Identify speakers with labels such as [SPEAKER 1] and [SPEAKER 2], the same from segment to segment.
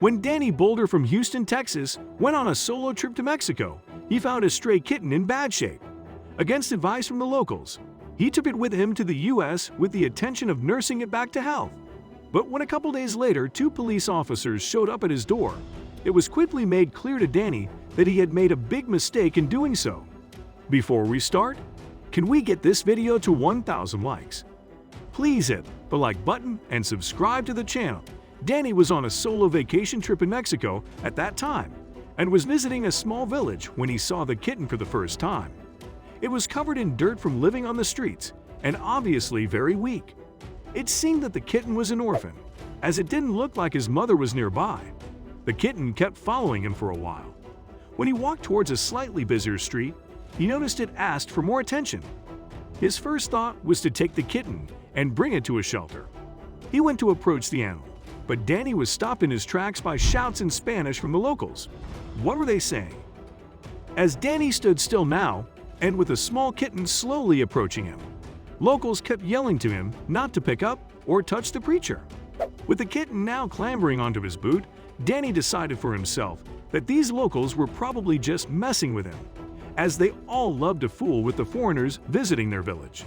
[SPEAKER 1] When Danny Boulder from Houston, Texas, went on a solo trip to Mexico, he found a stray kitten in bad shape. Against advice from the locals, he took it with him to the U.S. with the intention of nursing it back to health. But when a couple days later 2 police officers showed up at his door, it was quickly made clear to Danny that he had made a big mistake in doing so. Before we start, can we get this video to 1,000 likes? Please hit the like button and subscribe to the channel. Danny was on a solo vacation trip in Mexico at that time and was visiting a small village when he saw the kitten for the first time. It was covered in dirt from living on the streets and obviously very weak. It seemed that the kitten was an orphan, as it didn't look like his mother was nearby. The kitten kept following him for a while. When he walked towards a slightly busier street, he noticed it asked for more attention. His first thought was to take the kitten and bring it to a shelter. He went to approach the animal, but Danny was stopped in his tracks by shouts in Spanish from the locals. What were they saying? As Danny stood still now, and with a small kitten slowly approaching him, locals kept yelling to him not to pick up or touch the preacher. With the kitten now clambering onto his boot, Danny decided for himself that these locals were probably just messing with him, as they all loved to fool with the foreigners visiting their village.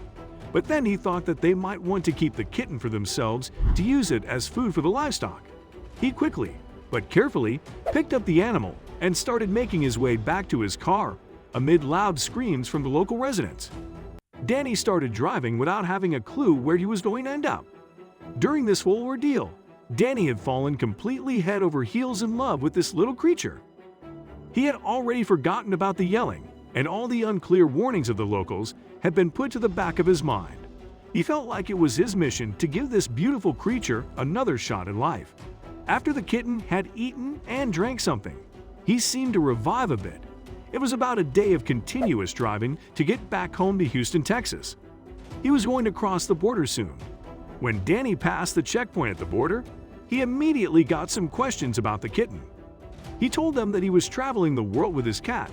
[SPEAKER 1] But then he thought that they might want to keep the kitten for themselves to use it as food for the livestock. He quickly, but carefully, picked up the animal and started making his way back to his car amid loud screams from the local residents. Danny started driving without having a clue where he was going to end up. During this whole ordeal, Danny had fallen completely head over heels in love with this little creature. He had already forgotten about the yelling, and all the unclear warnings of the locals had been put to the back of his mind. He felt like it was his mission to give this beautiful creature another shot in life. After the kitten had eaten and drank something, he seemed to revive a bit. It was about a day of continuous driving to get back home to Houston, Texas. He was going to cross the border soon. When Danny passed the checkpoint at the border, he immediately got some questions about the kitten. He told them that he was traveling the world with his cat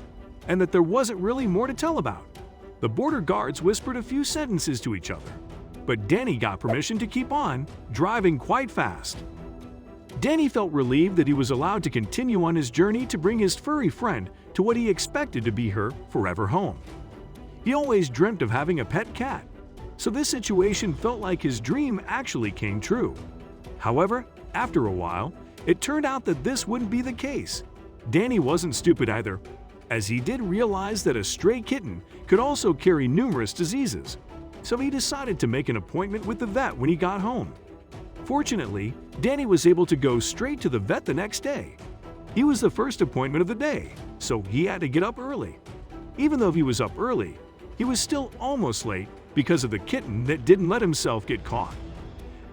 [SPEAKER 1] and that there wasn't really more to tell about. The border guards whispered a few sentences to each other, but Danny got permission to keep on, driving quite fast. Danny felt relieved that he was allowed to continue on his journey to bring his furry friend to what he expected to be her forever home. He always dreamt of having a pet cat, so this situation felt like his dream actually came true. However, after a while, it turned out that this wouldn't be the case. Danny wasn't stupid either, as he did realize that a stray kitten could also carry numerous diseases, so he decided to make an appointment with the vet when he got home. Fortunately, Danny was able to go straight to the vet the next day. He was the first appointment of the day, so he had to get up early. Even though he was up early, he was still almost late because of the kitten that didn't let himself get caught.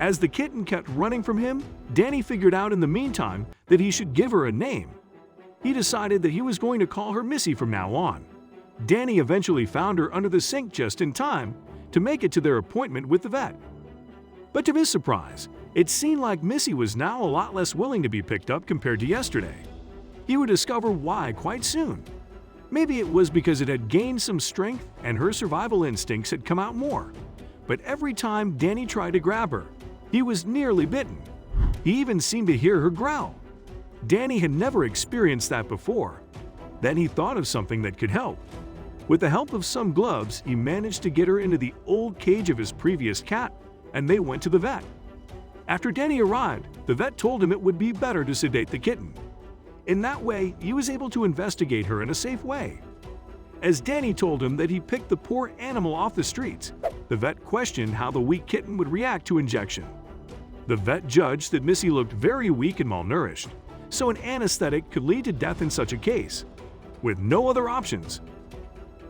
[SPEAKER 1] As the kitten kept running from him, Danny figured out in the meantime that he should give her a name. He decided that he was going to call her Missy from now on. Danny eventually found her under the sink just in time to make it to their appointment with the vet. But to his surprise, it seemed like Missy was now a lot less willing to be picked up compared to yesterday. He would discover why quite soon. Maybe it was because it had gained some strength and her survival instincts had come out more. But every time Danny tried to grab her, he was nearly bitten. He even seemed to hear her growl. Danny had never experienced that before. Then he thought of something that could help. With the help of some gloves, he managed to get her into the old cage of his previous cat, and they went to the vet. After Danny arrived, the vet told him it would be better to sedate the kitten. In that way, he was able to investigate her in a safe way. As Danny told him that he picked the poor animal off the streets, the vet questioned how the weak kitten would react to injection. The vet judged that Missy looked very weak and malnourished, so an anesthetic could lead to death in such a case. With no other options,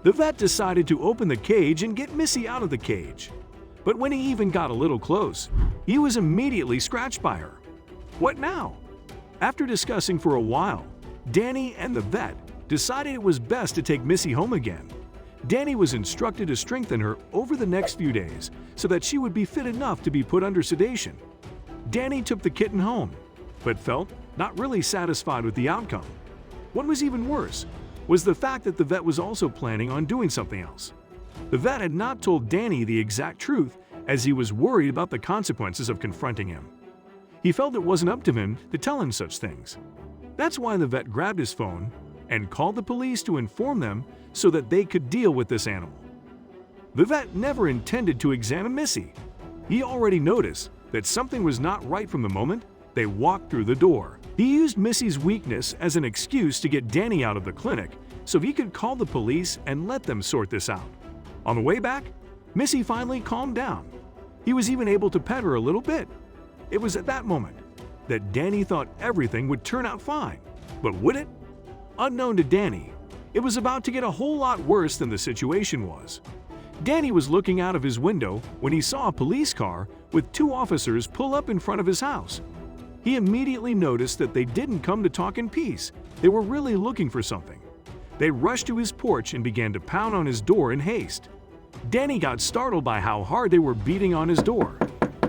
[SPEAKER 1] the vet decided to open the cage and get Missy out of the cage. But when he even got a little close, he was immediately scratched by her. What now? After discussing for a while, Danny and the vet decided it was best to take Missy home again. Danny was instructed to strengthen her over the next few days so that she would be fit enough to be put under sedation. Danny took the kitten home, but felt not really satisfied with the outcome. What was even worse was the fact that the vet was also planning on doing something else. The vet had not told Danny the exact truth, as he was worried about the consequences of confronting him. He felt it wasn't up to him to tell him such things. That's why the vet grabbed his phone and called the police to inform them so that they could deal with this animal. The vet never intended to examine Missy. He already noticed that something was not right from the moment they walked through the door. He used Missy's weakness as an excuse to get Danny out of the clinic so he could call the police and let them sort this out. On the way back, Missy finally calmed down. He was even able to pet her a little bit. It was at that moment that Danny thought everything would turn out fine. But would it? Unknown to Danny, it was about to get a whole lot worse than the situation was. Danny was looking out of his window when he saw a police car with 2 officers pull up in front of his house. He immediately noticed that they didn't come to talk in peace. They were really looking for something. They rushed to his porch and began to pound on his door in haste. Danny got startled by how hard they were beating on his door.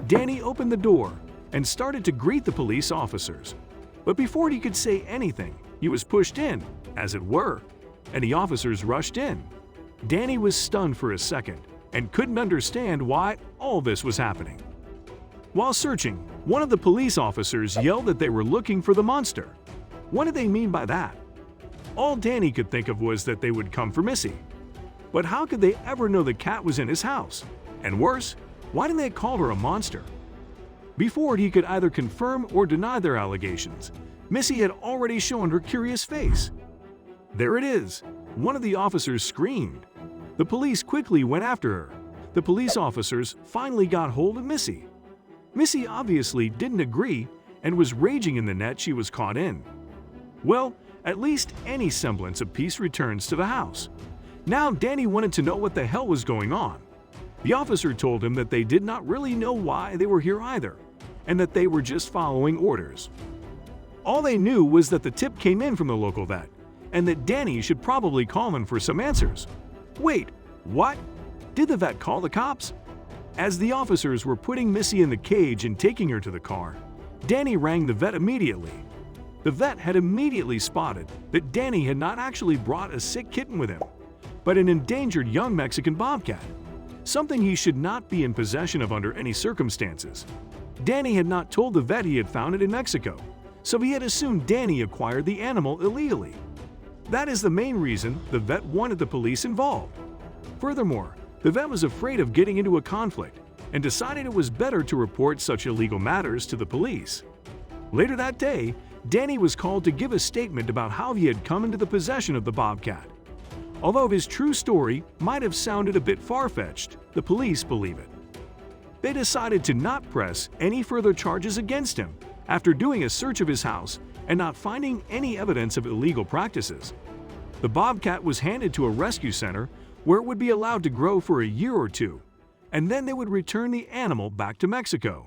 [SPEAKER 1] Danny opened the door and started to greet the police officers. But before he could say anything, he was pushed in, as it were, and the officers rushed in. Danny was stunned for a second and couldn't understand why all this was happening. While searching, one of the police officers yelled that they were looking for the monster. What did they mean by that? All Danny could think of was that they would come for Missy. But how could they ever know the cat was in his house? And worse, why didn't they call her a monster? Before he could either confirm or deny their allegations, Missy had already shown her curious face. There it is! One of the officers screamed. The police quickly went after her. The police officers finally got hold of Missy. Missy obviously didn't agree and was raging in the net she was caught in. Well, at least any semblance of peace returns to the house. Now Danny wanted to know what the hell was going on. The officer told him that they did not really know why they were here either, and that they were just following orders. All they knew was that the tip came in from the local vet, and that Danny should probably call him for some answers. Wait, what? Did the vet call the cops? As the officers were putting Missy in the cage and taking her to the car, Danny rang the vet immediately. The vet had immediately spotted that Danny had not actually brought a sick kitten with him, but an endangered young Mexican Bobcat, something he should not be in possession of under any circumstances. Danny had not told the vet he had found it in Mexico, so he had assumed Danny acquired the animal illegally. That is the main reason the vet wanted the police involved. Furthermore, the vet was afraid of getting into a conflict and decided it was better to report such illegal matters to the police. Later that day, Danny was called to give a statement about how he had come into the possession of the Bobcat. Although his true story might have sounded a bit far-fetched, the police believe it. They decided to not press any further charges against him after doing a search of his house and not finding any evidence of illegal practices. The Bobcat was handed to a rescue center where it would be allowed to grow for a year or two, and then they would return the animal back to Mexico.